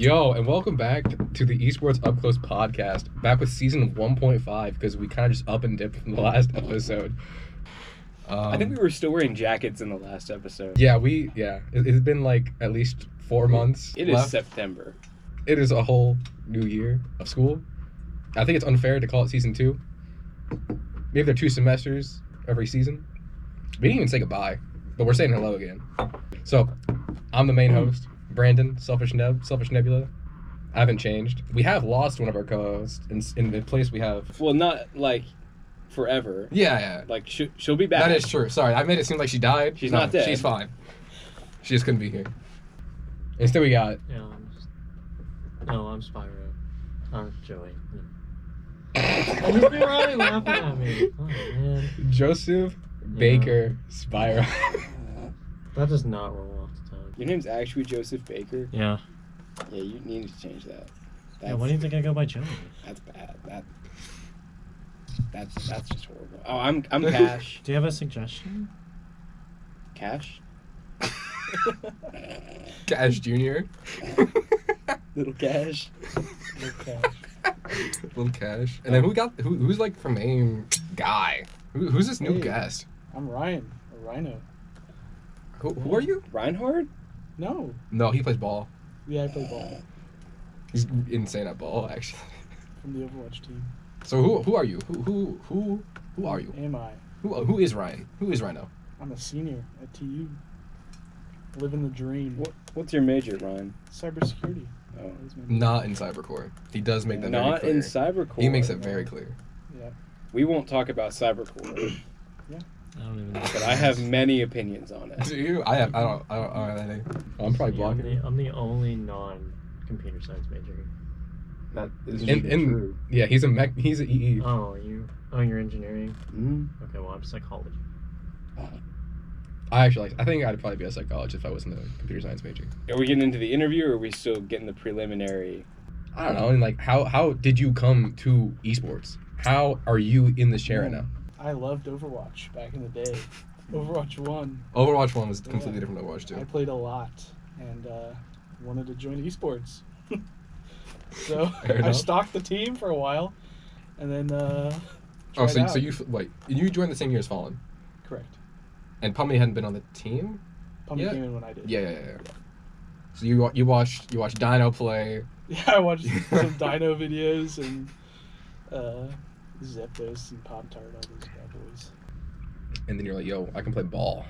Yo, and welcome back to the Esports Up Close podcast. Back with season 1.5 because we kind of just up and dipped from the last episode. I think we were still wearing jackets in the last episode. It's been like at least 4 months. It left. is September. It is a whole new year of school. I think it's unfair to call it season 2. Maybe they're 2 semesters every season. We didn't even say goodbye, but we're saying hello again. So, I'm the main host, Brandon, Selfish Nebula. I haven't changed. We have lost one of our co-hosts. In the place we have... Well, not like forever. Yeah. Like, she'll be back. That is true. Sorry, I made it seem like she died. She's not dead. She's fine. She just couldn't be here. Instead we got... I'm Spyro. I'm Joey. You're already laughing at me. Oh, man. Joseph Baker Spyro. That does not roll off the tongue. Your name's actually Joseph Baker? Yeah. Yeah, you need to change that. Why do you think I go by Joey? That's bad. That's just horrible. Oh, I'm Cash. Do you have a suggestion? Cash? Cash Jr. Little Cash. Little Cash. And then who's like the main guy? Who's this new guest? I'm Ryan, or Ryhno. Who are you? Reinhardt? No. No, he plays ball. Yeah, I play ball He's insane at ball, actually. from the Overwatch team. So who are you? Who are you? Am I? Who is Ryan? Who is Rhyno? I'm a senior at TU. Living the dream. What's your major, Ryan? Cybersecurity. Oh. That is my Not in cybercore. He does make that very Not clear. in cybercore. He makes it very clear. Yeah. We won't talk about cybercore, I don't even know. but I have many opinions on it. Do you? I don't have anything. I'm probably blocking. I'm the only non-computer science major. That is And true. yeah, he's an EE. Oh, you're engineering? Mm. Okay, well, I'm psychology. I think I'd probably be a psychologist if I wasn't a computer science major. Are we getting into the interview, or are we still getting the preliminary? I don't know. And like, how did you come to esports? How are you in this chair right now? I loved Overwatch back in the day. Overwatch 1. Overwatch 1 was completely different than Overwatch 2. I played a lot and wanted to join esports. So Fair I enough. stalked the team for a while and then So you joined the same year as Fallen, Correct. and Pummy hadn't been on the team. Pumpkin Yeah. came in when I did. Yeah. So you watched Rhyno play. Yeah, I watched some Dino videos and Zeptos and Pop Tart, all those bad boys. And then you're like, yo, I can play ball.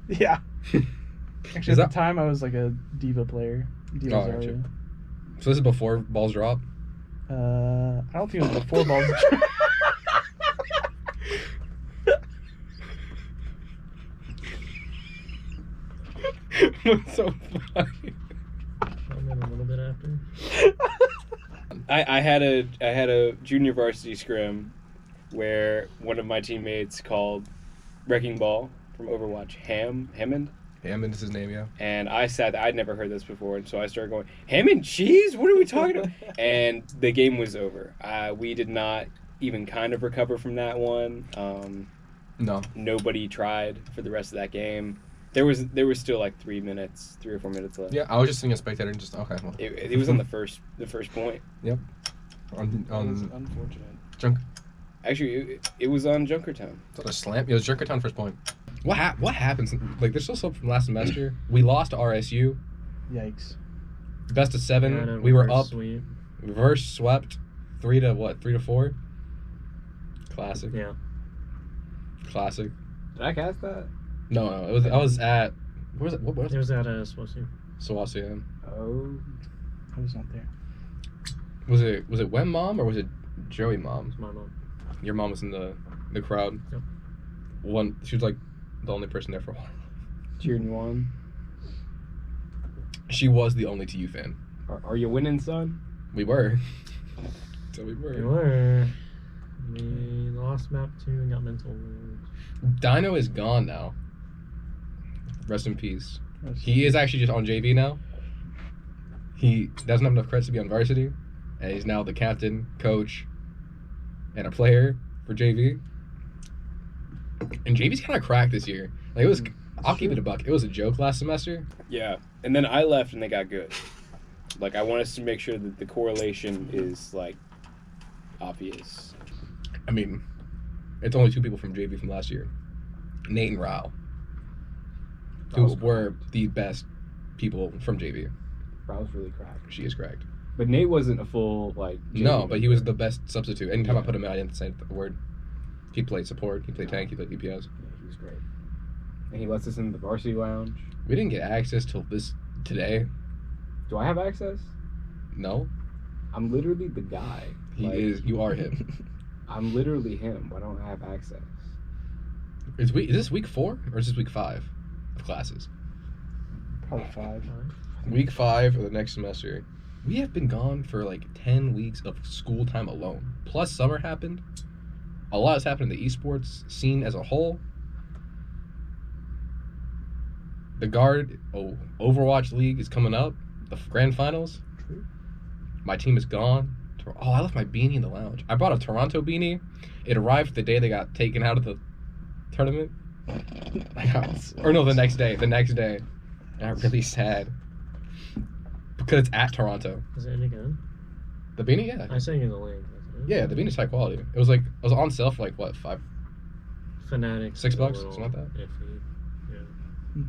Yeah. Actually, Is at that- the time, I was like a Diva player. Diva Oh, Zarya. gotcha. So this is before balls drop? I don't think it was before balls. What's so funny? I'm in a little bit after. I had a junior varsity scrim where one of my teammates called Wrecking Ball from Overwatch Hammond. Hammond is his name, yeah. And I said I'd never heard this before, and so I started going, ham and cheese? What are we talking about? And the game was over. We did not even kind of recover from that one. No. Nobody tried for the rest of that game. There was still like 3 or 4 minutes left. Yeah, I was just being a spectator and just okay. Well, It was on the first point. yep. That was On unfortunate. Junk. Actually, it was on Junkertown. Is that a slam? It was Junkertown first point. What happens? Like, there's still stuff from last semester. We lost to RSU. Yikes. Best of 7. Yeah, We were up. Sweep. Reverse swept. 3 to 4. Classic. Yeah. Classic. Did I cast that? No. I was at. Where was it? What was It it? was at Swosu. Sawassi. Oh. I was not there. Was it Wem mom or was it Joey mom? It was my mom. Your mom was in the crowd. Yep. She was like the only person there for a while. Cheering one. She was the only TU fan. Are you winning, son? We were. So we were. We were. We lost map 2 and got mental. Dino is gone now. Rest in peace. He is actually just on JV now. He doesn't have enough credits to be on varsity, and he's now the captain, coach, and a player for JV. And JV's kind of cracked this year. Like, it was. I'll keep it a buck. It was a joke last semester. Yeah. And then I left and they got good. Like, I want us to make sure that the correlation is, like, obvious. I mean, it's only 2 people from JV from last year. Nate and Ryle. Who Ryle's were cracked. the best people from JV. Ryle's really cracked. She is cracked. But Nate wasn't a full, like... No, JV but he was the member. best substitute. Anytime I Yeah. put him in, I didn't say the word. He played support, he played tank, he played DPS. Yeah, he was great. And he lets us into the varsity lounge. We didn't get access till today. Do I have access? No, I'm literally the guy. you are him. I'm literally him. Why don't I have access? Is this week 4 or is this week 5 of classes? Probably 5. Week 5 of the next semester. We have been gone for like 10 weeks of school time alone. Plus summer happened. A lot has happened in the esports scene as a whole. The Overwatch League is coming up. The grand finals. My team is gone. Oh, I left my beanie in the lounge. I brought a Toronto beanie. It arrived the day they got taken out of the tournament. Or no, the next day. The next day. I got really sad. Because it's at Toronto. Is it any good? The beanie, yeah. I sent you the link. Yeah, the beanie's high quality. It was on sale for like what, $5? Fanatics. $6, is a something little like that? Iffy. Yeah.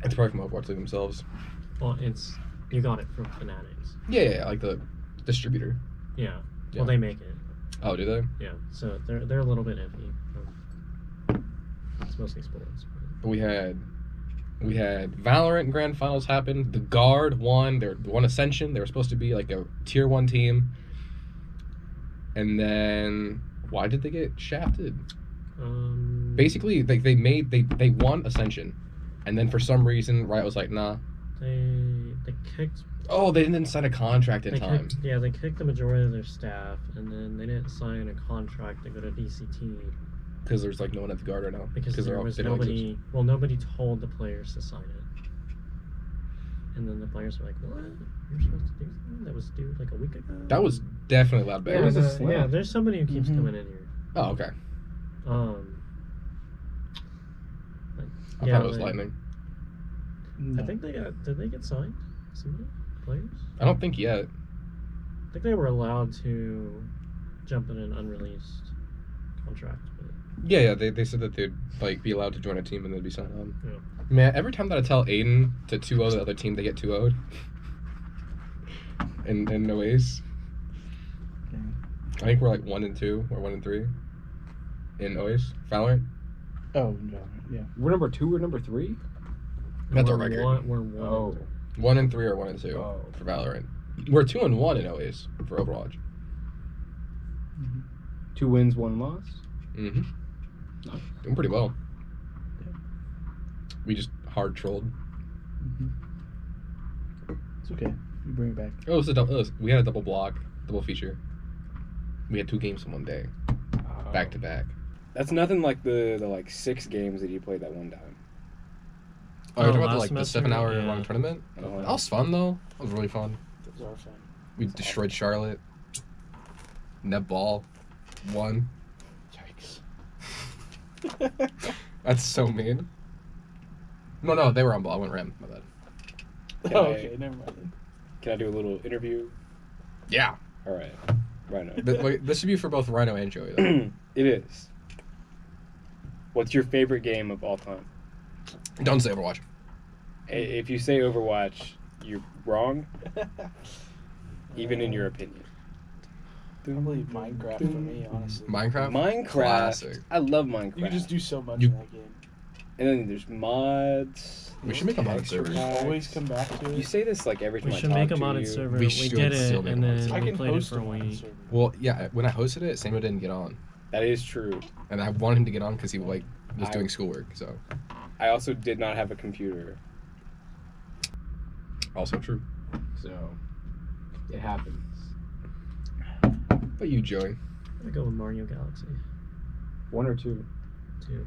It's probably from Overwatch League themselves. Well, you got it from Fanatics. Yeah, like the distributor. Yeah. Yeah. Well, they make it. Oh, do they? Yeah. So they're a little bit iffy. It's mostly sports. But we had Valorant grand finals happen. The Guard won. They won Ascension. They were supposed to be like a tier 1 team. And then why did they get shafted? Basically, they won Ascension, and then for some reason Riot was like, nah. They kicked. Oh, they didn't sign a contract in time. They kicked the majority of their staff, and then they didn't sign a contract to go to DCT Because there's like no one at the Guard right now. because there was they don't exist. nobody. Well, nobody told the players to sign it, and then the players were like, "What? You're supposed to do something that was due like a week ago." That was definitely loud Yeah, it bang. was a slap. There's somebody who keeps Mhm. coming in here. Oh, okay. I thought it was Lightning. No. I think did they get signed? Somebody? Players? I don't think yet. I think they were allowed to jump in an unreleased contract. But Yeah, they said that they'd like be allowed to join a team and they'd be signed on. Yeah. Man, every time that I tell Aiden to 2-0 the other team, they get 2-0'd. In no ways. Okay. I think we're like 1-2 or 1-3 in OAs. Valorant. Oh, no, yeah. We're number 2 or number 3? That's our We're record. We're one. Oh. 1-3 or 1-2 Oh. for Valorant. We're 2-1 in OAs for Overwatch. 2 wins, 1 loss. Mm-hmm. Nice. Doing pretty well. Yeah. We just hard trolled. It's okay. You bring it back. We had a double feature. We had 2 games in one day, back to back. That's nothing like the like 6 games that you played that one time. Oh, you're talking about last the semester? 7-hour Yeah. long tournament? Oh, That was fun though. That was really fun. Those are fun. We destroyed Charlotte. Netball won. Yikes. That's so mean. No, they were on ball. I went ram. My bad. Can Oh, I- okay, never mind. Can I do a little interview? Yeah. All right. Ryno. This should be for both Ryno and Joey though. It is. What's your favorite game of all time? Don't say Overwatch. If you say Overwatch, you're wrong, even in your opinion. Probably Minecraft for me, honestly. Minecraft? Minecraft. Classic. I love Minecraft. You can just do so much You- in that game. And then there's mods. We should make a modded texture server. packs. Always come back to it. You say this like every time We I should talk make a to modded you. server. We We should did still it, make and a modded then server. I we can played it host for a one on the week. server. Well, yeah. When I hosted it, Samuel didn't get on, That is true. and I wanted him to get on because he was I- doing schoolwork. So I also did not have a computer, also true. so it happens. But you, Joey. I'm gonna go with Mario Galaxy 1 or 2. 2.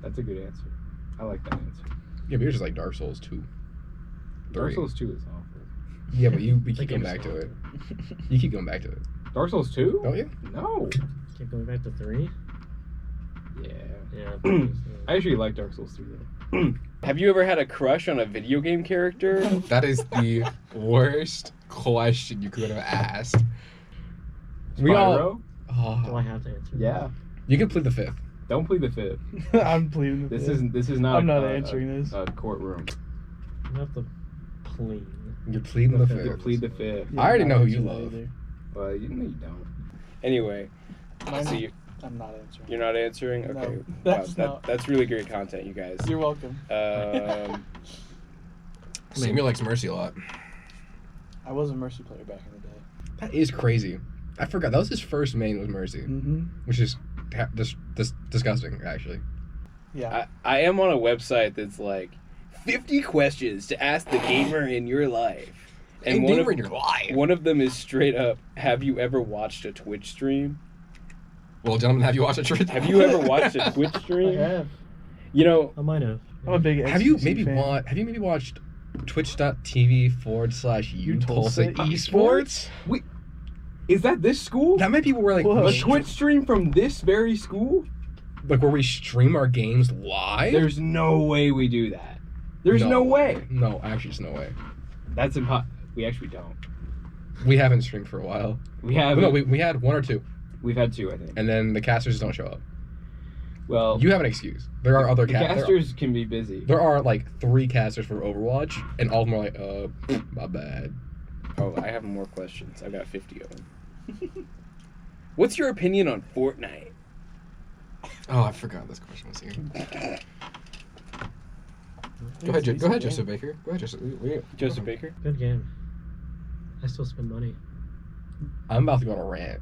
That's a good answer. I like that answer. Yeah, but you're just like Dark Souls 2. Dark 3. Souls 2 is awful. Yeah, but we That keep going game's back to it. awful. You keep going back to it. Dark Souls 2? Don't you? No. Keep going back to 3. Yeah. Yeah. I actually like Dark Souls 3 though. Have you ever had a crush on a video game character? That is the worst question you could have asked. We all. Spyro? Do I have to answer? Yeah. You can plead the fifth. Don't plead the fifth. I'm pleading. This is not. I'm not answering this. A courtroom. I have to plead. You're pleading the You fifth. plead the fifth. I already I'm know not who you answering love. that either. Well, you know you don't. Anyway, Mine- so you, I'm not answering. you're not answering. No, Okay. that's wow, not. that's really great content, you guys. You're welcome. Sammy likes Mercy a lot. I was a Mercy player back in the day. That is crazy. I forgot. That was his first main was Mercy, Mm-hmm. which is disgusting, actually. Yeah. I am on a website that's like 50 questions to ask the gamer in your life. And Hey, one gamer of, in your life. one of them is straight up, have you ever watched a Twitch stream? Well, gentlemen, have you watched a Twitch? Have you ever watched a Twitch I stream? have. You know, I might have. I'm a big. Have you XQC maybe fan. watched twitch.tv/you Tulsa Esports? is that this school? That might be where like Whoa. A Twitch stream from this very school? like where we stream our games live. There's no way we do that. There's no way. No, actually, there's no way. That's impossible. We actually don't. We haven't streamed for a while. We have. No, we had one or two, We've had two, I think. and then the casters don't show up. Well, You have an excuse. There are other the casters. casters can be busy. There are like 3 casters for Overwatch, and all of them are like, my bad. Oh, I have more questions. I've got 50 of them. What's your opinion on Fortnite? Oh, I forgot this question was here. Go ahead, It's go ahead, easy, Joseph Baker. Go ahead, Joseph. Joseph Baker? Good game. I still spend money. I'm about to go on a rant.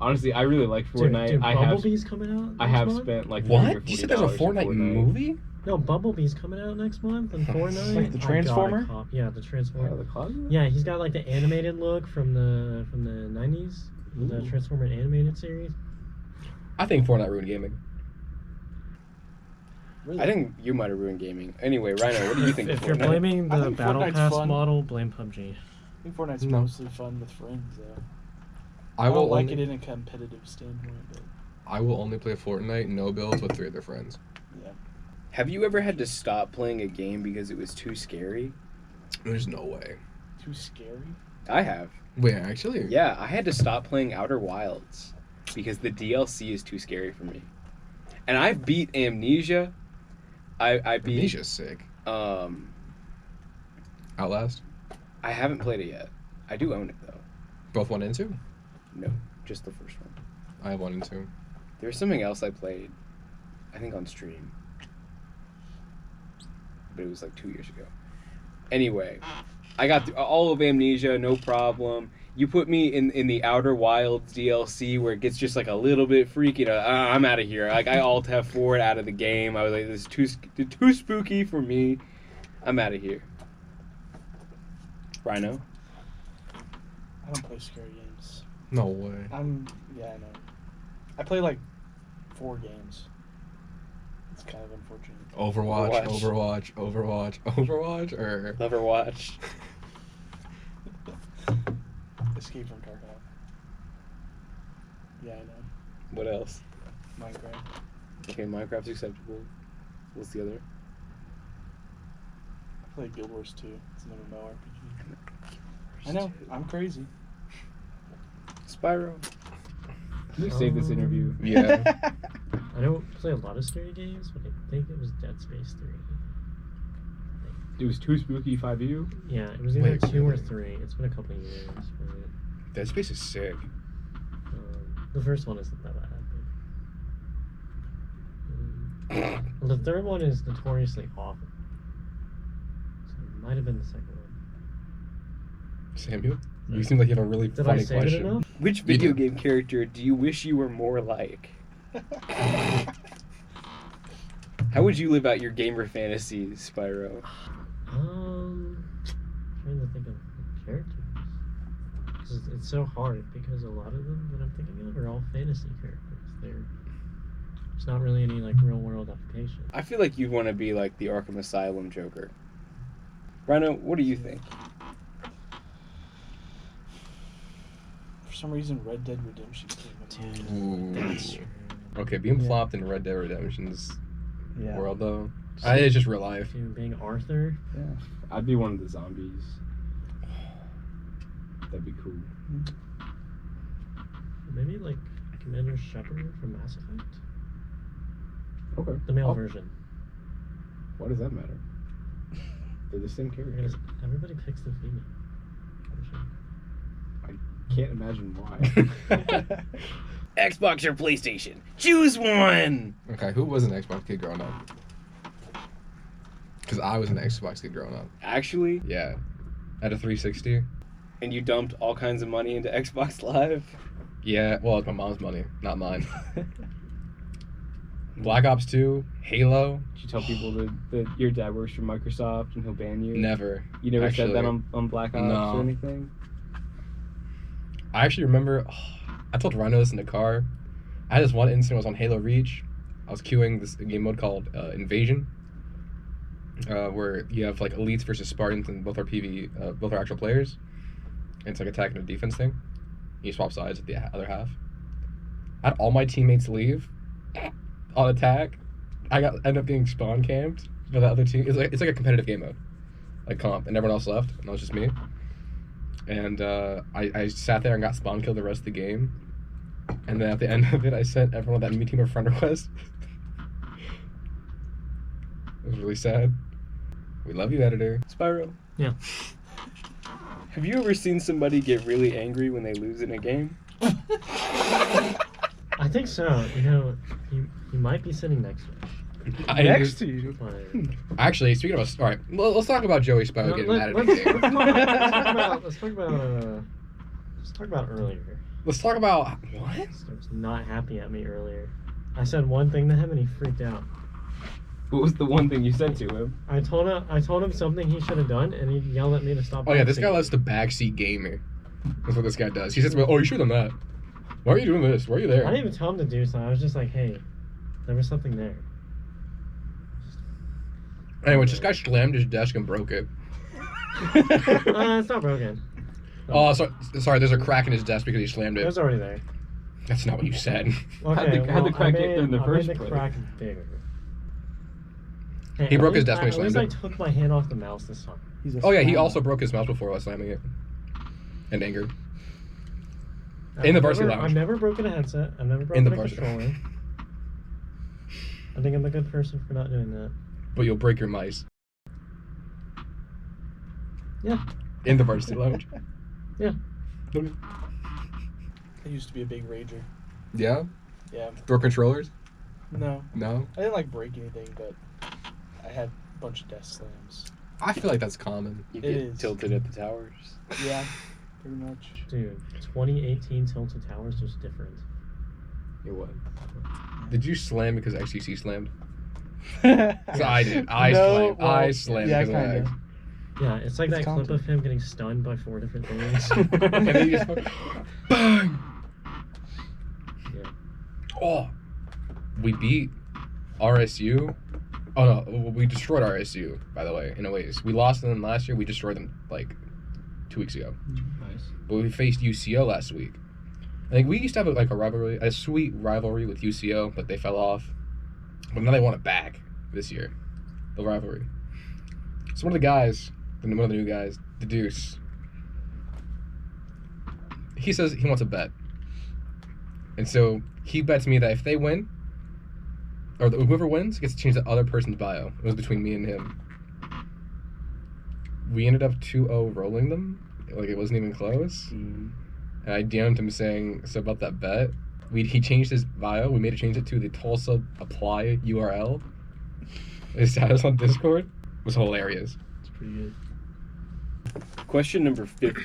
Honestly, I really like Fortnite. Dude, I have Bumblebee's coming out. I next have month? spent like $30 or What? You said there's a $40 Fortnite on movie? No, Bumblebee's coming out next month and Fortnite. Like the I gotta Transformer? Yeah, the Transformer. Oh, the closet? Yeah, he's got like the animated look from the 90s, the Ooh. Transformer animated series. I think Fortnite ruined gaming. Really? I think you might have ruined gaming. Anyway, Ryhno, what do you think If of you're Fortnite? blaming I the think Battle Fortnite's Pass fun. model, blame PUBG. I think Fortnite's No. mostly fun with friends, though. I I will don't like only, it in a competitive standpoint, but I will only play Fortnite no builds with 3 of their friends. yeah. Have you ever had to stop playing a game because it was too scary? There's no way. Too scary? I have. Wait, actually? Yeah, I had to stop playing Outer Wilds because the DLC is too scary for me. And I beat Amnesia. I beat Amnesia's sick. Outlast? I haven't played it yet. I do own it though. Both 1 and 2? No, just the first one. I have 1 and 2. There was something else I played, I think on stream. But it was like 2 years ago. Anyway, I got through all of Amnesia, no problem. You put me in the Outer Wilds DLC where it gets just like a little bit freaky. I'm out of here. Like I alt F4 out of the game. I was like, this is too spooky for me. I'm out of here. Ryhno? I don't play scary games. No way. I know. I play like 4 games. It's kind of unfortunate. Overwatch, or... Overwatch. Escape from Tarkov. Yeah, I know. What else? Minecraft. Okay, Minecraft's acceptable. What's the other? I play Guild Wars 2. It's an MMORPG. I know. I'm crazy. Spyro. Can you save this interview? Yeah. I don't play a lot of scary games, but I think it was Dead Space 3. It was too spooky 5U. Yeah, it was either Wait, 2 or really? 3. It's been a couple of years. But, Dead Space is sick. the first one isn't that bad. But, the third one is notoriously awful. So it might have been the second one. Samuel? You seem like you have a really Did funny I say question. it enough? Which video game character do you wish you were more like? How would you live out your gamer fantasies, Spyro? Trying to think of characters. Because it's so hard, because a lot of them that I'm thinking of are all fantasy characters. There's not really any like real world application. I feel like you'd want to be like the Arkham Asylum Joker. Ryhno, what do you think? For some reason, Red Dead Redemption came in mind. Ooh. That's true. Okay, being Yeah. flopped in Red Dead Redemption's Yeah. world, though. It's just real life. Dude, being Arthur. Yeah. I'd be one of the zombies. That'd be cool. Maybe like Commander Shepard from Mass Effect. Okay. The male version. Why does that matter? They're the same character. Because everybody picks the female version. Can't imagine why. Xbox or PlayStation? Choose one! Okay, who was an Xbox kid growing up? Because I was an Xbox kid growing up. Actually, Yeah. At a 360. and you dumped all kinds of money into Xbox Live? Yeah, well, it's my mom's money, not mine. Black Ops 2, Halo, Did you tell people that your dad works for Microsoft and he'll ban you? never. You never said that actually. on Black Ops No. or anything? I actually remember, I told Ryhno this in the car. I had this one incident, I was on Halo Reach. I was queuing this game mode called Invasion, where you have like elites versus Spartans, and both are PvE, both are actual players. And it's like attack and a defense thing. You swap sides with the other half. I had all my teammates leave on attack. Ended up getting spawn camped by the other team. It's like a competitive game mode, like comp, and everyone else left, and it was just me. And I sat there and got spawn killed the rest of the game. And then at the end of it, I sent everyone that enemy team a friend request. It was really sad. We love you, editor. Spyro. Yeah. Have you ever seen somebody get really angry when they lose in a game? I think so. You know, you might be sitting next to me. Next to you. But, Actually, speaking of, all right, let's talk about Joey Spyro getting mad at the game. let's talk about earlier. Let's talk about what? He was not happy at me earlier. I said one thing to him and he freaked out. What was the one thing you said to him? I told him something he should have done, and he yelled at me to stop. Oh yeah, this guy backseating. lets the backseat gamer. That's what this guy does. He says, "Well, oh, you should have done that. Why are you doing this? Why are you I there?" didn't even tell him to do something. I was just like, hey, there was something there. Anyway, this guy slammed his desk and broke it. It's not broken. Oh, sorry. There's a crack in his desk because he slammed It it. was already there. That's not what you said. Okay, How'd the crack get there in the I first made the place? crack bigger. Hey, He at broke his least- desk when he At least slammed I took my hand off the mouse this time. Oh yeah, he also broke his mouse before while slamming it. In anger. In the varsity lounge. I've never broken a headset. I've never In broken the a varsity. controller. I think I'm a good person for not doing that. But you'll break your mice. Yeah. In the varsity lounge. Yeah. Okay. I used to be a big rager. Yeah? Yeah. Throw controllers? No. No? I didn't like break anything, but I had a bunch of desk slams. I feel like that's common. You It get is. tilted at the towers. Yeah, pretty much. Dude, 2018 Tilted Towers was different. It was. Did you slam because XCC slammed? 'Cause I did. I No, slammed. I well, slammed yeah, because of kinda. X. Yeah, it's like It's that clip counted. of him getting stunned by 4 different things. And then you just bang! Yeah. Oh, we beat RSU. Oh no, we destroyed RSU. By the way, in a ways, we lost them last year. We destroyed them like 2 weeks ago. Nice. But we faced UCO last week. I think we used to have a rivalry, a sweet rivalry with UCO, but they fell off. But now they want it back this year, the rivalry. So one of the guys, one of the new guys, the Deuce, he says he wants a bet. And so he bets me that if they win, or whoever wins gets to change the other person's bio. It was between me and him. We ended up 2-0 rolling them. Like, it wasn't even close. Mm. And I DM'd him saying, so about that bet, he changed his bio. We made it change it to the Tulsa apply URL. His status on Discord was hilarious. It's pretty good. Question number 50.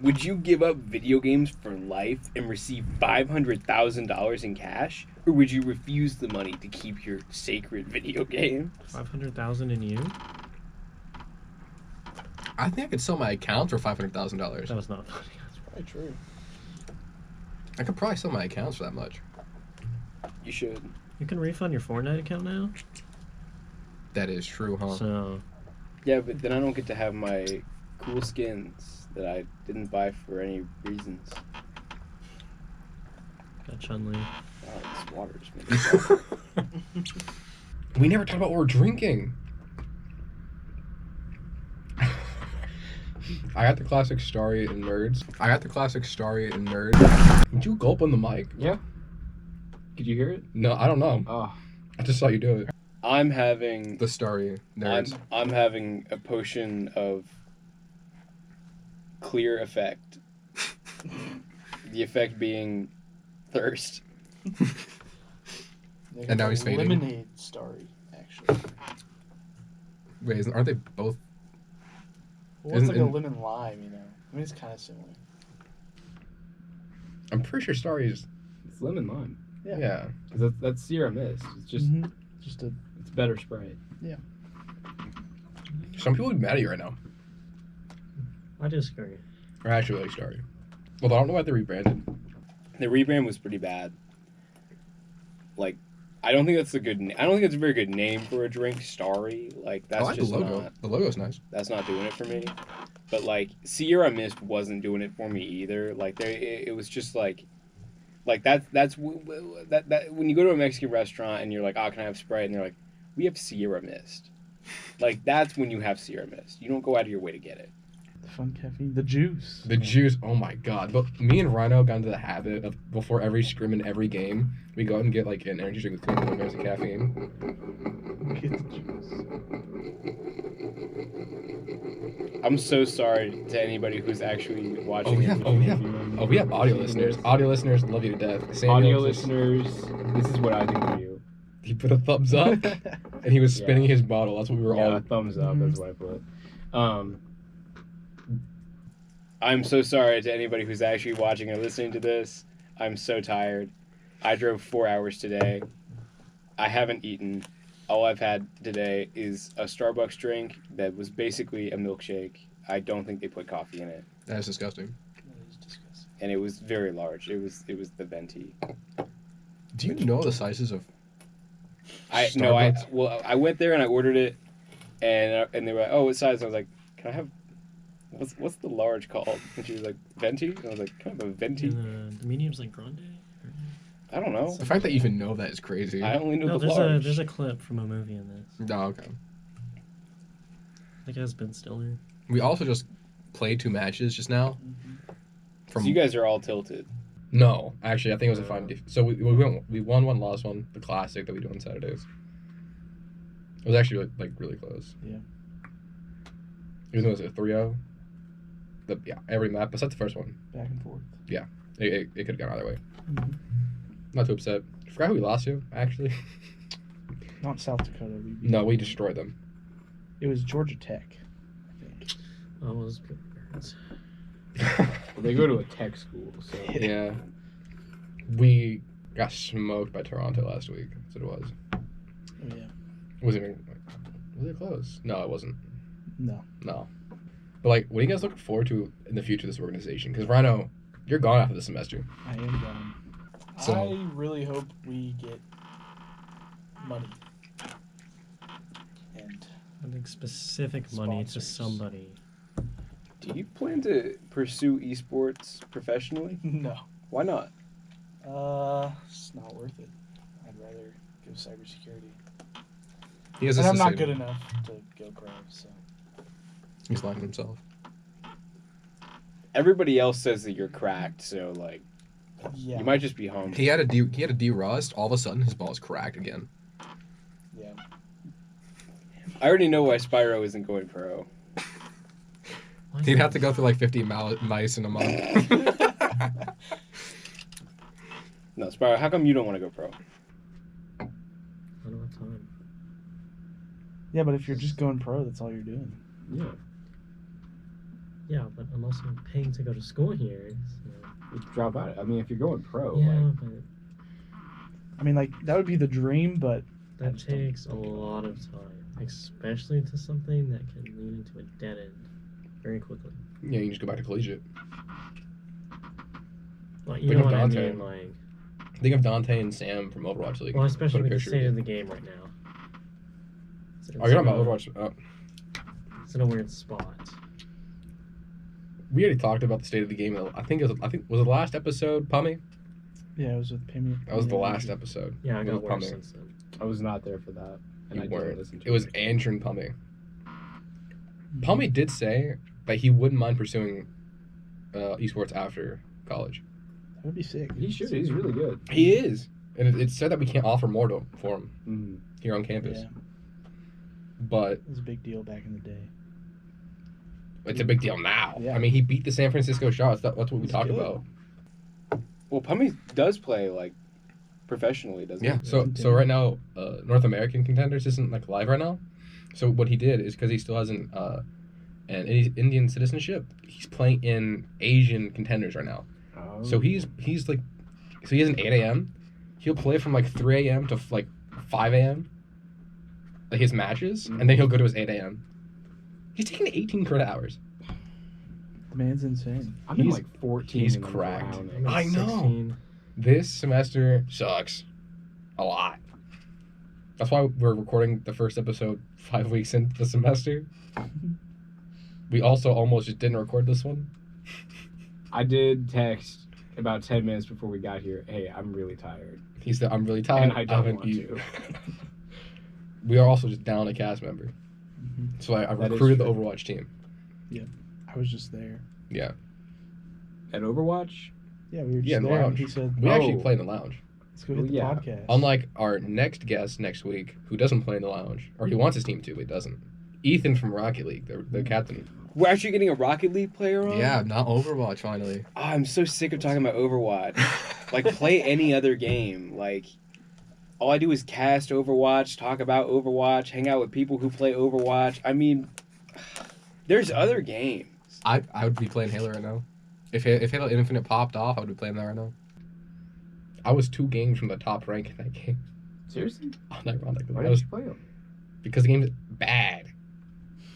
Would you give up video games for life and receive $500,000 in cash? Or would you refuse the money to keep your sacred video game? 500,000 in you? I think I could sell my account for $500,000. That was not funny. That's probably true. I could probably sell my accounts for that much. You should. You can refund your Fortnite account now? That is true, huh? So, Yeah, but then I don't get to have my cool skins that I didn't buy for any reasons. got Chun-Li. Wow, this water just made me We never talked about what we're drinking. I got the classic Starry and Nerds. Did you gulp on the mic? Yeah. Did you hear it? No, I don't know. Oh. I just saw you do it. I'm having The Starry Nerds. I'm having a potion of clear effect. The effect being thirst. And now he's fading. Lemonade Starry, actually. Wait, aren't they both? Well, it's like a Isn't- lemon lime, you know. I mean, it's kind of similar. I'm pretty sure Starry's. It's lemon lime. Yeah. That's Sierra Mist. It's just Just a it's better Sprite. Some people would be mad at you right now. I disagree. I actually like Starry. Well, I don't know why they rebranded. The rebrand was pretty bad. Like, I don't think that's a very good name for a drink. Starry, like that's I like the just logo. not. The logo's nice. That's not doing it for me. But like Sierra Mist wasn't doing it for me either. Like it was just like that's when you go to a Mexican restaurant and you're like, oh, can I have Sprite? And they're like, we have Sierra Mist. Like that's when you have Sierra Mist. You don't go out of your way to get it. the fun caffeine. The juice. The juice, oh my god. But me and Rhyno got into the habit of before every scrim in every game, we go out and get like an energy drink with 20 milligrams of caffeine. Get the juice. I'm so sorry to anybody who's actually watching. We have audio listeners. Audio listeners, love you to death. Samuel Audio just- listeners, this is what I think of you. He put a thumbs up and he was spinning his bottle. That's what we were all. Thumbs up. That's what I put. I'm so sorry to anybody who's actually watching or listening to this. I'm so tired. I drove 4 hours today. I haven't eaten. All I've had today is a Starbucks drink that was basically a milkshake. I don't think they put coffee in it, That is disgusting. That is disgusting. and it was very large. It was the venti. Do you know the sizes of I went there and I ordered it, and they were like, "Oh, what size?" I was like, "Can I have what's the large called?" And she was like, "Venti." And I was like, "Can I have a venti?" The medium's like grande. I don't know. The fact that you even know that is crazy. I only know No, the there's large. there's a clip from a movie in this. Oh, okay. I think it has Ben Stiller. We also just played 2 matches just now. So you guys are all tilted. No, actually, I think it was a fine. So we won one, lost one. The classic that we do on Saturdays. It was actually really close. Yeah. Even though it was a 3-0. Every map besides the first one. Back and forth. It could have gone either way. Not too upset. I forgot who we lost to, actually. Not South Dakota. No, we destroyed them. It was Georgia Tech, I think. Oh, it was good. Well, they go to a tech school, so Yeah. We got smoked by Toronto last week. That's what it was. Oh, yeah. It wasn't even. Was it close? No, it wasn't. No. No. But what are you guys looking forward to in the future of this organization? Because Ryhno, you're gone after the semester. I am gone. So- I really hope we get money. And I think specific money to Sponsors. somebody. do you plan to pursue esports professionally? no. Why not? It's not worth it. I'd rather go cybersecurity. He has And this I'm not to say. good enough to go pro, so. He's lying to himself. Everybody else says that you're cracked, so Yeah. you might just be home. He had a de-rust. All of a sudden, his ball is cracked again. Yeah. I already know why Spyro isn't going pro. Why is He'd that- have to go through 50 mice in a month. No, Spyro, how come you don't want to go pro? I don't have time. Yeah, but if you're just going pro, that's all you're doing. Yeah. Yeah, but I'm also paying to go to school here. So. You drop out. I mean, if you're going pro, Yeah, but I mean, that would be the dream, but that takes a lot of time, especially to something that can lead into a dead end very quickly. Yeah, you can just go back to collegiate. Like, you Think know of what Dante. I mean? Like, Think of Dante and Sam from Overwatch League. well, especially Put a with the picture state of of the game right now. Oh, you're talking about Overwatch. Oh. It's in a weird spot. We already talked about the state of the game. Was it the last episode, Pummy? yeah, it was with Pimmy. That was the last episode. Yeah, I It got was worse Pummy. since then. I was not there for that. and I You don't weren't. listen to It was it. Andrew and Pummey. Pummey did say that he wouldn't mind pursuing esports after college. That would be sick. He should. He's really good. He is. And it's said that we can't offer more for him Mm-hmm. here on campus. Yeah, But it was a big deal back in the day. it's a big deal now. Yeah. I mean, he beat the San Francisco Shots. That's what we He's talked good. about. Well, Pummey does play like professionally, doesn't Yeah. he? So right now, North American Contenders isn't like live right now. So what he did is because he still hasn't an Indian citizenship, he's playing in Asian Contenders right now. Oh. So he's like, so he has an 8 a.m. He'll play from like 3 a.m. to like 5 a.m. Like his matches, and then he'll go to his 8 a.m. He's taking 18 credit hours. The man's insane. I'm in he's- like 14. he's and I'm cracked. drowning. I know. 16. This semester sucks a lot. That's why we're recording the first episode 5 weeks into the semester. We also almost just didn't record this one. I did text about 10 minutes before we got here. Hey, I'm really tired. He said, "I'm really tired. And I don't haven't want eaten." to. We are also just down a cast member, so I That is recruited the true. Overwatch team. I was just there. Yeah, At Overwatch? Yeah, we were just Yeah, in the there. And lounge. he said, we actually Oh. play in the lounge. "Let's go hit the yeah. podcast." Unlike our next guest next week, who doesn't play in the lounge, or he wants his team to, but he doesn't. Ethan from Rocket League, the captain. We're actually getting a Rocket League player on? not Overwatch finally. Oh, I'm so sick of talking about Overwatch. Like, play any other game. Like, all I do is cast Overwatch, talk about Overwatch, hang out with people who play Overwatch. I mean, there's other games. I would be playing Halo right now. If Halo Infinite popped off, I would be playing that right now. I was 2 games from the top rank in that game. Seriously? Unironically. Why I did was, you play them? because the game is bad.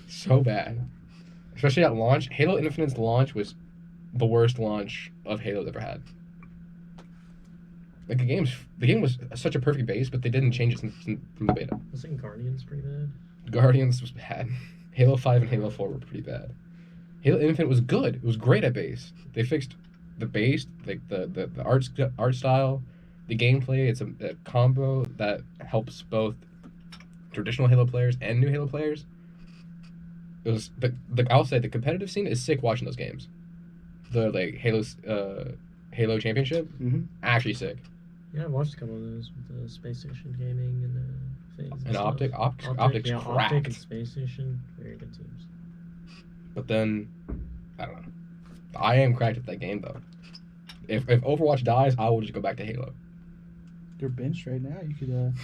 So bad. Especially at launch. Halo Infinite's launch was the worst launch of Halo's ever had. Like the game was such a perfect base, but they didn't change it from the beta. I was thinking Guardians pretty bad. Guardians was bad. Halo 5 and Halo 4 were pretty bad. Halo Infinite was good. It was great at base. They fixed the base, like the art style, the gameplay. It's a combo that helps both traditional Halo players and new Halo players. It was I'll say the competitive scene is sick watching those games. The like Halo Championship, actually sick. Yeah, I watched a couple of those with the Space Station Gaming and things. And stuff. Optic's yeah, cracked. Optic and Space Station, very good teams. But then, I don't know. I am cracked at that game though. If Overwatch dies, I will just go back to Halo. You're benched right now. You could.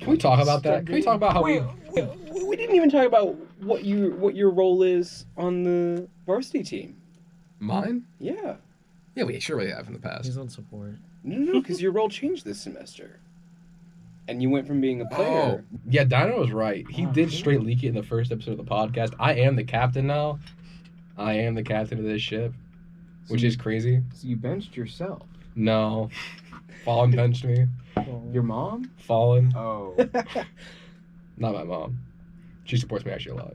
Can we talk about that? Can we talk about how we didn't even talk about what your role is on the varsity team. Mine? Yeah. Yeah, we surely have in the past. He's on support. No, because your role changed this semester. And you went from being a player. Oh, yeah, Dino was right. He Oh, did cool. straight leak it in the first episode of the podcast. I am the captain now. I am the captain of this ship, which is crazy. So you benched yourself. No. Fallen benched me. Your mom? Fallen. Oh, Not my mom. She supports me actually a lot.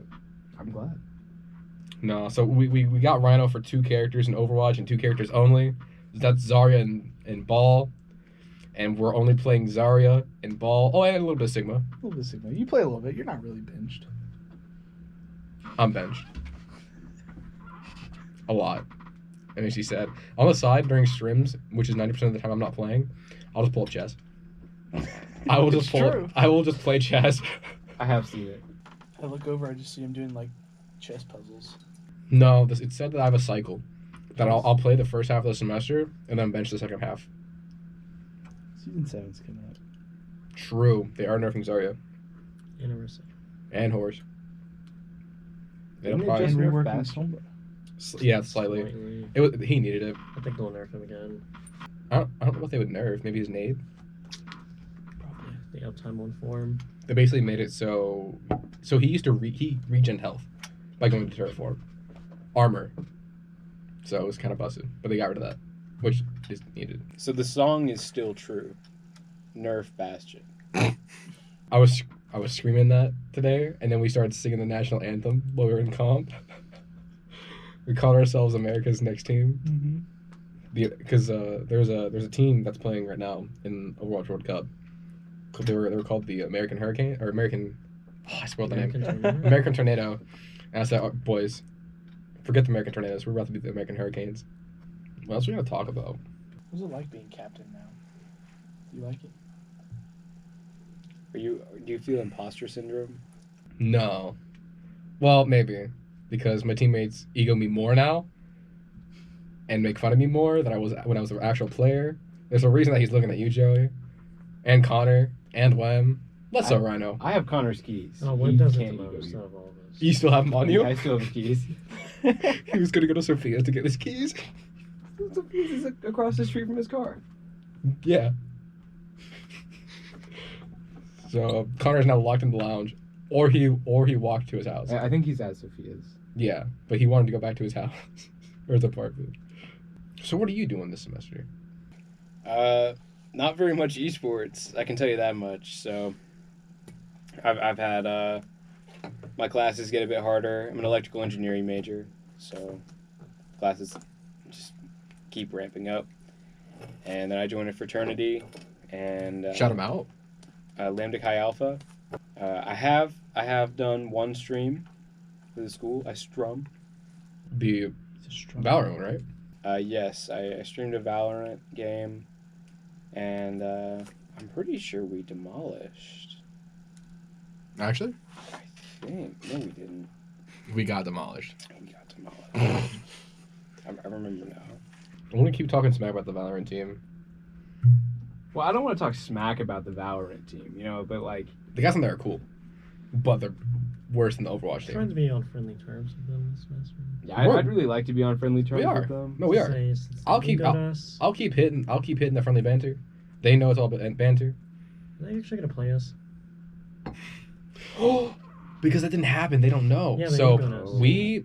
I'm glad. No, so we got Rhyno for 2 characters in Overwatch and 2 characters only. That's Zarya and Ball. And we're only playing Zarya and Ball. Oh, and a little bit of Sigma. A little bit of Sigma. You play a little bit. You're not really benched. I'm benched. A lot. And she said, on the side during streams, which is 90% of the time I'm not playing, I'll just pull up chess. I will just It's pull. true. I will just play chess. I have seen it. I look over. I just see him doing like chess puzzles. No, it said that I have a cycle. That I'll play the first half of the semester and then bench the second half. Season 7's coming up. True. They are nerfing Zarya Interesting. and Horse. They don't Didn't it probably. just And nerf reworking Bastion? Sombra. Yeah, slightly. He needed it. I think they'll nerf him again. I don't know what they would nerf. Maybe his nade. Probably. The uptime won't form. They basically made it so he used to he regen health by going to turret form, armor. So it was kind of busted, but they got rid of that, which is needed. So the song is still true. Nerf Bastion. I was screaming that today, and then we started singing the national anthem while we were in comp. We called ourselves America's Next Team. Mm-hmm. Because there's a team that's playing right now in Overwatch World Cup, They were called the American Hurricane or American. Oh, I spoiled the name. American Tornado. American Tornado. And I said, oh, boys, forget the American Tornadoes. We're about to be the American Hurricanes. What else are we gonna talk about? What's it like being captain now? Do you like it? Do you feel imposter syndrome? No. Well, maybe because my teammates ego me more now, and make fun of me more than I was when I was an actual player. There's a reason that he's looking at you, Joey, and Connor, and Wem. Let's go, Ryhno. I have Connor's keys. Oh, He Wim does it the can't ego most you. out of all of us. You still have them on you? I still have the keys. He was gonna go to Sophia's to get his keys. This is across the street from his car. Yeah. So Connor's now locked in the lounge, or he walked to his house. I think he's at Sophia's. Yeah, but he wanted to go back to his house or his apartment. So what are you doing this semester? Not very much esports. I can tell you that much. So, I've had my classes get a bit harder. I'm an electrical engineering major, so classes just keep ramping up. And then I joined a fraternity, and Shout him out. Lambda Chi Alpha. I have done one stream for the school. I strum. The Valorant, right? Yes, I streamed a Valorant game, and I'm pretty sure we demolished. Actually, I think. No, we didn't. we got demolished. We got demolished. I remember now. I'm gonna keep talking smack about the Valorant team. Well, I don't want to talk smack about the Valorant team, but like... The guys on there are cool, but they're worse than the Overwatch Trying to team. be on friendly terms with them this semester. Yeah, I'd really like to be on friendly terms We are. with them. No, we are. Say, since I'll they keep- got us, I'll keep hitting the friendly banter. They know it's all banter. are they actually gonna play us? Because that didn't happen, they don't know. Yeah, they so don't know. we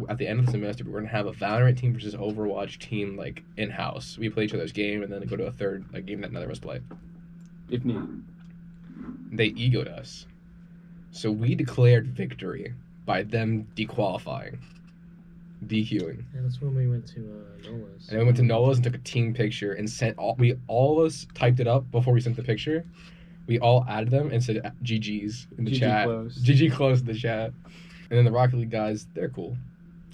at the end of the semester we're gonna have a Valorant team versus Overwatch team like in house. We play each other's game and then go to a third game that neither of us play. If needed. They egoed us, so we declared victory by them dequalifying, DQing. And that's when we went to Nola's. And then we went to Nola's and took a team picture and sent all of us typed it up before we sent the picture. We all added them and said GG's in the GG chat. close. GG close in the chat. And then the Rocket League guys, they're cool.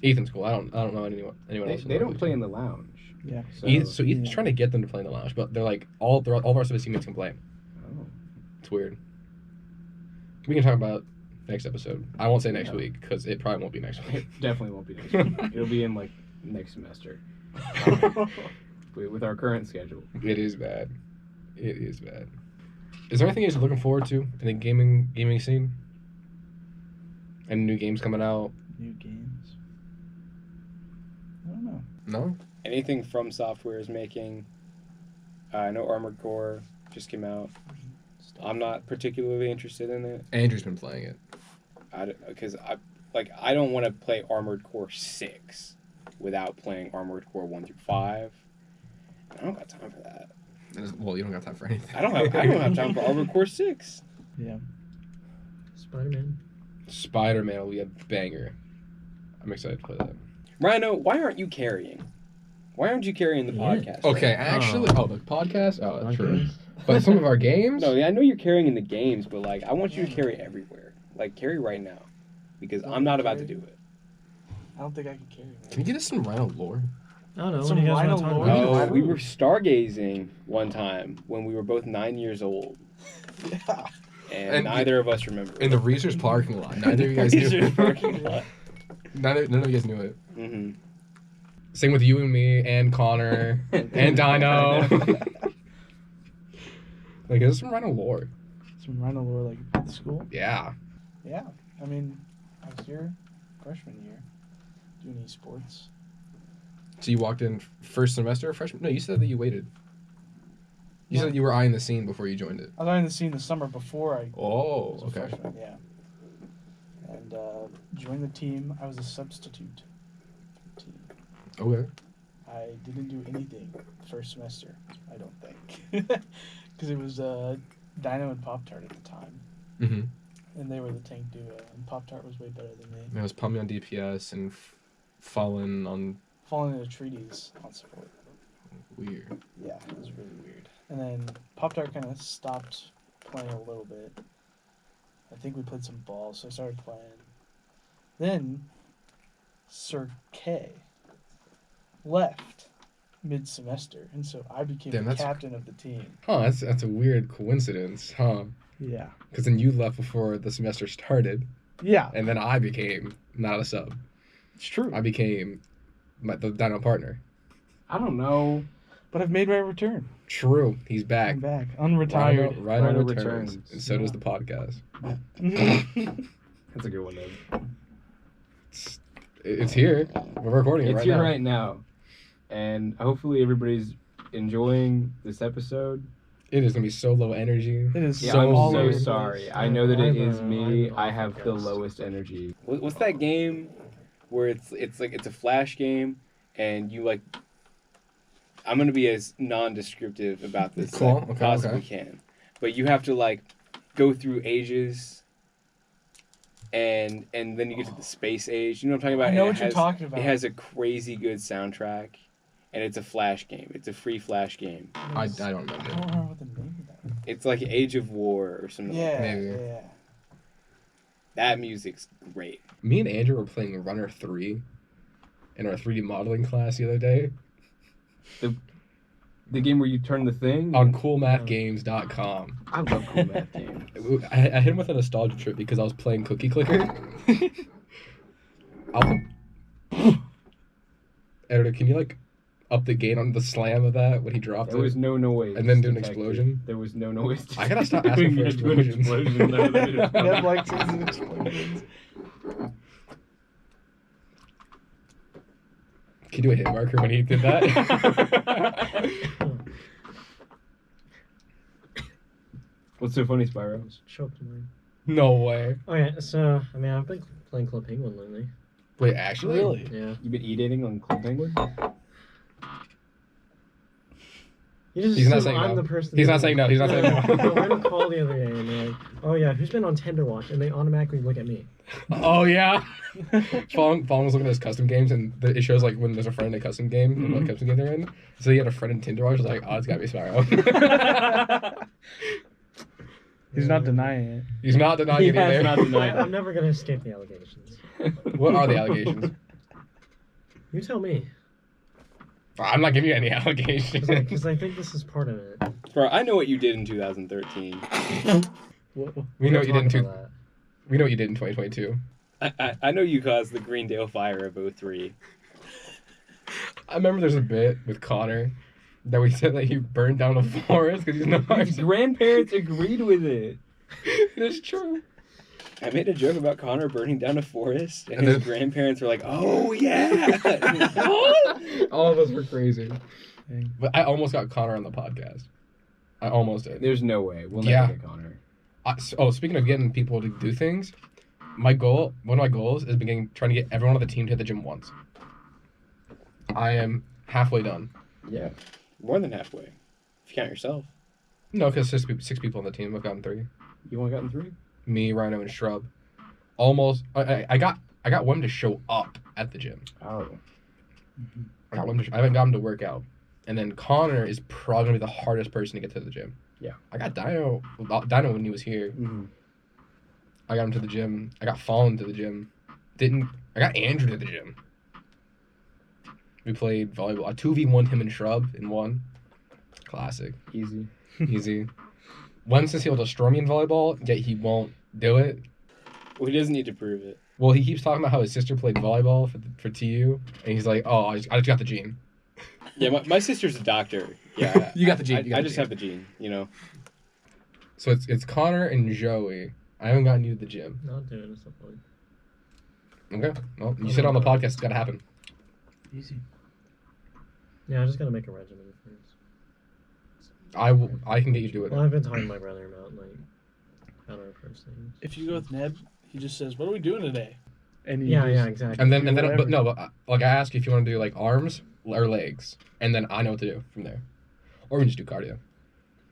Ethan's cool. I don't know anyone else. They don't play in the lounge. Yeah. So, Ethan's trying to get them to play in the lounge, but they're like all of our of his teammates can play. Oh. It's weird. We can talk about next episode. I won't say next Yeah. week because it probably won't be next It week. definitely won't be next week. It'll be in like next semester. With our current schedule. It is bad. It is bad. Is there anything you're looking forward to in the gaming scene? Any new games coming out? New games. I don't know. No? Anything From Software is making. I know Armored Core just came out. I'm not particularly interested in it. Andrew's been playing it. Because I don't want to play Armored Core 6 without playing Armored Core 1 through 5. I don't got time for that. Well, you don't got time for anything. I don't have time for Armored Core 6. Yeah. Spider-Man. Spider-Man will be a banger. I'm excited to play that. Ryhno, why aren't you carrying? Why aren't you carrying the Yeah. podcast? Okay, actually, the podcast? Oh, that's true. Podcast? But some of our games? No, I know you're carrying in the games, but I want you to carry everywhere. Carry right now. Because I'm not about to do it. I don't think I can carry Can you get us some Rhyno lore? I don't know. Some What do you guys Rhyno want to talk lore? about? Oh, we were stargazing one time when we were both 9 years old. it. Yeah. And And neither of us remember. In the Reese's parking lot. Neither of you guys knew Reese's it. parking lot. None of you guys knew it. Mm-hmm. Same with you and me and Connor and Dino. There's some Rhyno lore. Some Rhino lore at the school. Yeah. Yeah. I mean, I was here freshman year doing esports. So you walked in first semester or freshman? No, you said that you waited. You No. said you were eyeing the scene before you joined it. I was on the scene the summer before I Oh, was a okay. freshman, yeah. And joined the team. I was a substitute for the team. Okay. I didn't do anything first semester, I don't think. Because it was Dino and Pop-Tart at the time. Mm-hmm. And they were the tank duo. And Pop-Tart was way better than me. It was Pumming on DPS and Fallen on Falling into treaties on support. weird. Yeah, it was really weird. And then Pop-Tart kind of stopped playing a little bit. I think we played some ball, so I started playing. Then Sir K left mid-semester, and so I became Damn, the that's- captain of the team. Huh, that's a weird coincidence, huh? Yeah. Because then you left before the semester started, Yeah, and then I became not a sub. it's true. I became the Dino partner. I don't know. But I've made my return. True, he's back. I'm back, unretired. Ryhno Ryhno returns, returns. and so does Yeah. the podcast. That's a good one, though. It's here. We're recording it It's right here now. right now. And hopefully everybody's enjoying this episode. It is gonna be so low energy. It is Yeah, So I'm all so over the sorry. place. I know that it is I'm me. an I have the awful guest. lowest energy. What's that game where it's a flash game and you like? I'm gonna be as non-descriptive about this Cool, as I okay, possibly okay. can, but you have to like go through ages. And then you get to the space age. You know what I'm talking about? I know And what you're talking about. It has a crazy good soundtrack, and it's a flash game. It's a free flash game. I don't I remember. don't remember what the name of that. It's like Age of War or something. Like Yeah, Maybe. yeah. that music's great. Me and Andrew were playing Runner 3 in our 3D modeling class the other day The game where you turn the thing. on coolmathgames.com. I love cool math games. I hit him with a nostalgia trip because I was playing Cookie Clicker. Editor, can you like up the gain on the slam of that when he dropped There it? was no noise. And then do an detected. explosion? There was no noise. I gotta stop asking for detected. Do an explosions. explosion. No, that is Ned funny. likes his explosions. Can you do a hit marker when he did that? What's so funny, Spyro? Just choked mine. No way. Okay, so I mean I've been playing Club Penguin lately. Wait, actually? Really? Yeah. You been eating on Club Penguin? You just He's not assume saying I'm no. the person. He's not saying no. He's not saying no. I don't call the other day and they're like, oh yeah, who's been on Tender Watch? And they automatically look at me. Oh yeah. Fong was looking at his custom games, and it shows like when there's a friend in a custom game, what custom game they're in. So he had a friend in Tinder. I was like, oh, it's gotta be Spyro. He's not denying it. He's not denying He it has either. not denied it. I'm never gonna escape the allegations. What are the allegations? You tell me, I'm not giving you any allegations. because I think this is part of it. Bro, I know what you did in 2013. We know what you did in Talk about that. We know what you did in 2022. I know you caused the Greendale fire of 03. I remember there's a bit with Connor that we said that he burned down a forest because he's not. His grandparents agreed with it. It's true. I made a joke about Connor burning down a forest, and And his then- grandparents were like, "Oh yeah." All of us were crazy. But I almost got Connor on the podcast. I almost did. There's no way we'll Yeah. never get Connor. Speaking of getting people to do things, one of my goals is trying to get everyone on the team to hit the gym once. I am halfway done. Yeah, more than halfway. If you count yourself, No, because six people on the team. I've gotten 3. you only gotten 3. Me, Ryhno, and Shrub. Almost. I got one to show up at the gym. Oh, I haven't got him to work out. And then Connor is probably gonna be the hardest person to get to the gym. Yeah. I got Dino when he was here. I got him to the gym. I got Fallen to the gym. I got Andrew to the gym. We played volleyball. I 2v1 him and Shrub in one. Classic. easy. Easy. One says he'll destroy me in volleyball, yet he won't do it. Well, he doesn't need to prove it. Well, he keeps talking about how his sister played volleyball for TU, and he's like, "Oh, I just got the gene." Yeah, my sister's a doctor. Yeah, You got the gene. I just have the gene. You know. So it's Connor and Joey. I haven't gotten you to the gym. Not doing it at some point. Okay. Well, you said on the podcast it's gotta happen. Easy. Yeah, I just gotta make a regimen first. I can get you to do it. Well, I've been talking to my brother about like how to approach things. If you go with Neb, he just says, "What are we doing today?" And you Yeah, just, exactly. And then Whatever. like I ask you if you want to do like arms or legs, and then I know what to do from there, or we can just do cardio.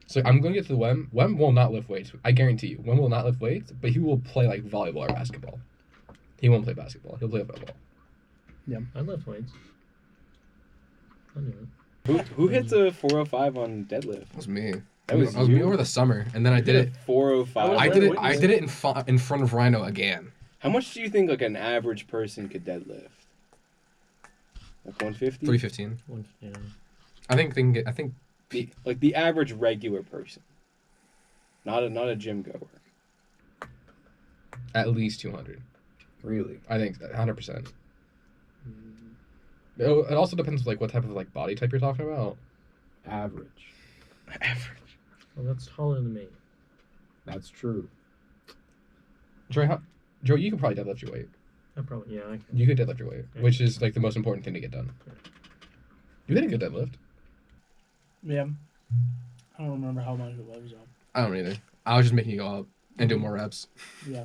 So I'm going to get to the Wem. Wem will not lift weights. I guarantee you. Wem will not lift weights, but he will play like volleyball or basketball. He won't play basketball. He'll play football. I lift weights. I knew it. Who hits a 405 on deadlift? That's me. That was me over the summer, and then I did it. 405. I Wait, did it. wait, I wait. did it in front of Ryhno again. How much do you think like an average person could deadlift? Like 150? 315. Yeah. I think they can get. I think The average regular person, not a gym goer. at least 200. Really? I think 100%. Mm, It also depends like what type of like body type you're talking about. Average. Average. Well, that's taller than me. That's true. Joey, you could probably deadlift your weight. I probably, yeah, I can. You could deadlift your weight, which is like the most important thing to get done. You had a good deadlift. Yeah. I don't remember how much it was, though. I don't either. I was just making you go up and do more reps. Yeah.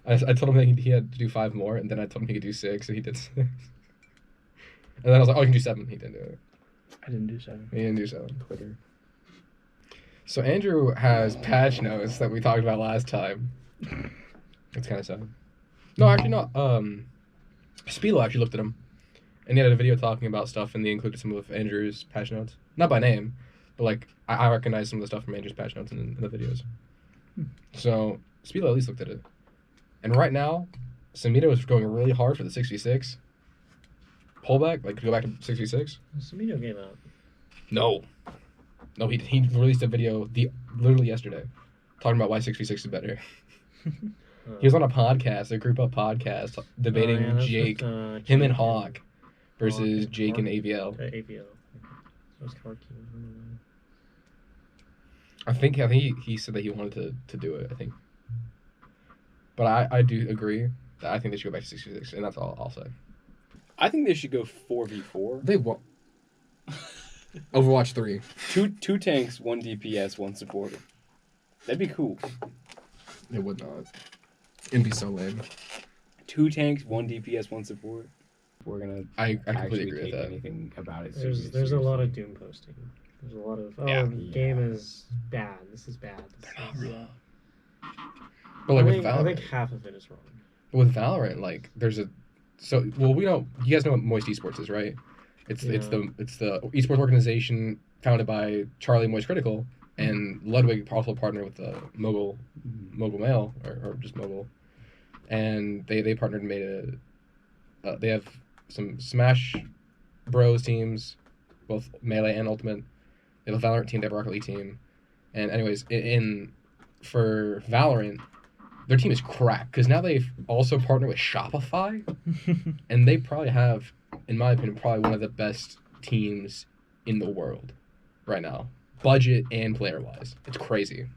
I told him that he had to do 5 more, and then I told him he could do 6, and he did 6. And then I was like, oh, you can do 7. He didn't do it. I didn't do 7. He didn't do 7. Quitter. So Andrew has patch notes that we talked about last time. It's kind of sad. No, actually not. Spyro actually looked at him, and he had a video talking about stuff, and they included some of Andrew's patch notes. Not by name, but like I recognize some of the stuff from Andrew's patch notes in the videos. So Spyro at least looked at it. And right now, Samito is going really hard for the 66. Pullback, like go back to 66. Samito gave up. No, he released a video literally yesterday, talking about why 66 is better. He was on a podcast, a group up podcast, debating that's Jake, with, him and Jake Hawk, versus Hawk Jake and AVL. AVL. That was Karki. I think he said that he wanted to do it. I think, but I do agree that I think they should go back to 66, and that's all I'll say. I think they should go 4v4. They won't. Overwatch 3. Two tanks, 1 DPS, 1 supporter. That'd be cool. It would not. It'd be so lame. 2 tanks, 1 DPS, 1 support. We're gonna I completely actually agree with take that. anything about it. There's a lot of doom posting. There's a lot of the game is bad. This is bad. Yeah. But like with I Valorant, think half of it is wrong. with Valorant, like there's a we know you guys know what Moist Esports is, right? It's the esports organization founded by Charlie Moist Critical, and Ludwig also partnered with Mogul Mail or just Mogul, and they partnered and made they have some Smash Bros teams, both Melee and Ultimate. They have a Valorant team, they have a Rocket League team, and anyways, for Valorant, their team is cracked because now they've also partnered with Shopify, and they probably have, in my opinion, probably one of the best teams in the world right now, budget and player-wise. It's crazy.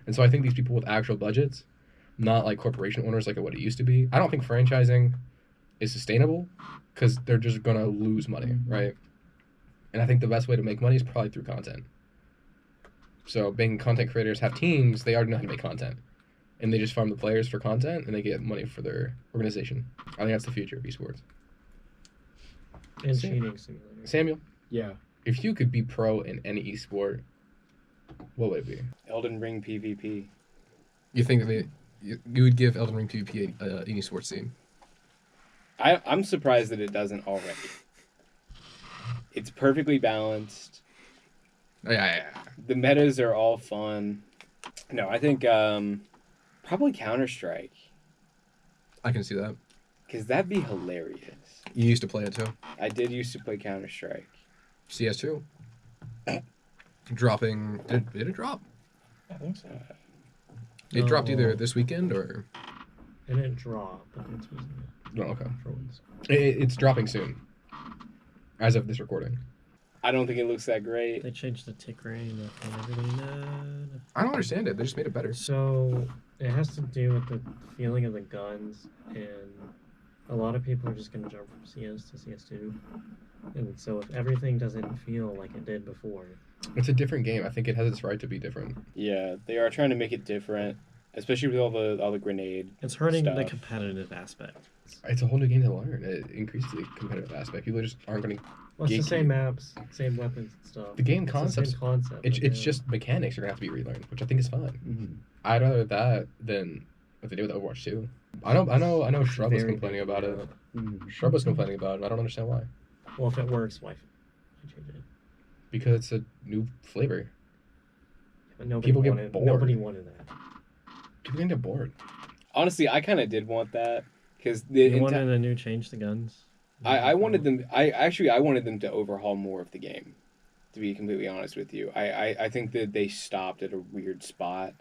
And so I think these people with actual budgets, not like corporation owners like what it used to be, I don't think franchising is sustainable because they're just going to lose money, right? And I think the best way to make money is probably through content. So being content creators have teams, they already know how to make content. And they just farm the players for content, and they get money for their organization. I think that's the future of esports. And Sam- cheating simulator. Samuel, Yeah. if you could be pro in any esport, what would it be? Elden Ring PvP. You think that you would give Elden Ring PvP an esports scene? I'm surprised that it doesn't already. It's perfectly balanced. Yeah. The metas are all fun. No, I think probably Counter-Strike, I can see that. because that'd be hilarious. You used to play it too. I did used to play Counter-Strike. CS2. Dropping. Did it drop? I think so. It dropped No. either this weekend or. It didn't drop, but it's No, okay. for once. It's dropping soon. As of this recording. I don't think it looks that great. They changed the tick rate and everything. I don't understand it. They just made it better. So it has to do with the feeling of the guns, and a lot of people are just going to jump from CS to CS2. And so if everything doesn't feel like it did before, It's a different game. I think it has its right to be different. Yeah, they are trying to make it different, especially with all the grenade. it's hurting the Stuff. competitive aspect. It's a whole new game to learn. It increases the competitive aspect. People just aren't going to. Well, it's the same Gatekeep. maps, same weapons and stuff. The game It's concepts. the same concept. It's but just mechanics are going to have to be relearned, which I think is fine. Mm-hmm. I'd rather that than what they do with Overwatch 2. I know Shrub was very complaining big about it. deal. Mm-hmm. Shrub was complaining about it. I don't understand why. Well, if it works, why change it? Because it's a new flavor. But nobody People get wanted, bored. Nobody wanted that. People can get bored. Honestly, I kind of did want that because You wanted a new change to guns. I wanted them. I wanted them to overhaul more of the game. To be completely honest with you, I think that they stopped at a weird spot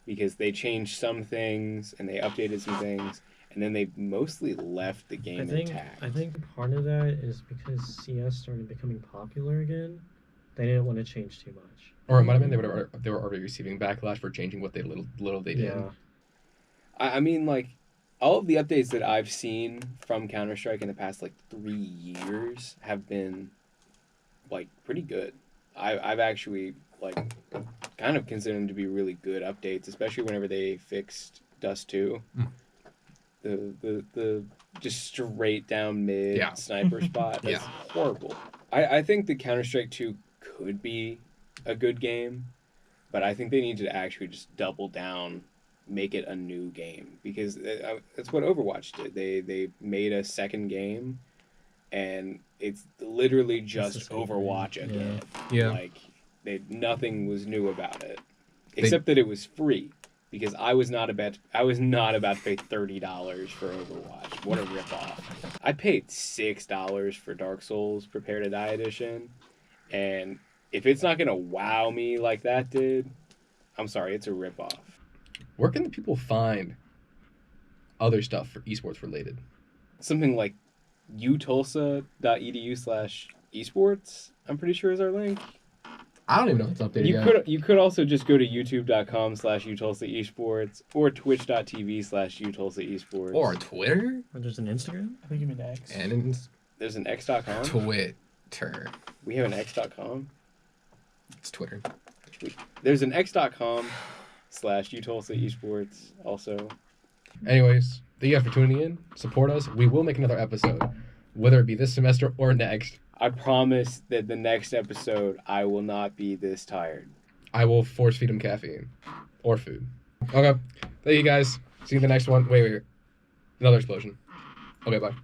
because they changed some things and they updated some things, and then they mostly left the game intact. I think part of that is because CS started becoming popular again. They didn't want to change too much. Or it might have been they were already receiving backlash for changing what they little they did. Yeah. I mean, like, all of the updates that I've seen from Counter-Strike in the past, like, 3 years have been, like, pretty good. I've actually, like, kind of considered them to be really good updates, especially whenever they fixed Dust 2. The just straight down mid sniper spot. That's horrible. I think that Counter-Strike 2 could be a good game, but I think they need to actually just double down, make it a new game, because that's what Overwatch did. They made a second game, and it's literally just Overwatch again. Yeah. Like, nothing was new about it, except that it was free. Because I was not about to pay $30 for Overwatch. What a ripoff! I paid $6 for Dark Souls Prepare to Die edition, and if it's not gonna wow me like that did, I'm sorry, it's a ripoff. Where can the people find other stuff for esports related? Something like utulsa.edu/esports, I'm pretty sure is our link. I don't even know if it's updated yet. You could also just go to youtube.com/utulsaesports or twitch.tv/utulsaesports. Or Twitter? Or there's an Instagram? I think you mean X. And there's an x.com. Twitter. We have an x.com. It's Twitter. There's an x.com/utulsaesports also. Anyways, thank you guys for tuning in. Support us. We will make another episode, whether it be this semester or next. I promise that the next episode, I will not be this tired. I will force feed him caffeine. Or food. Okay. Thank you guys. See you in the next one. Wait. Another explosion. Okay, bye.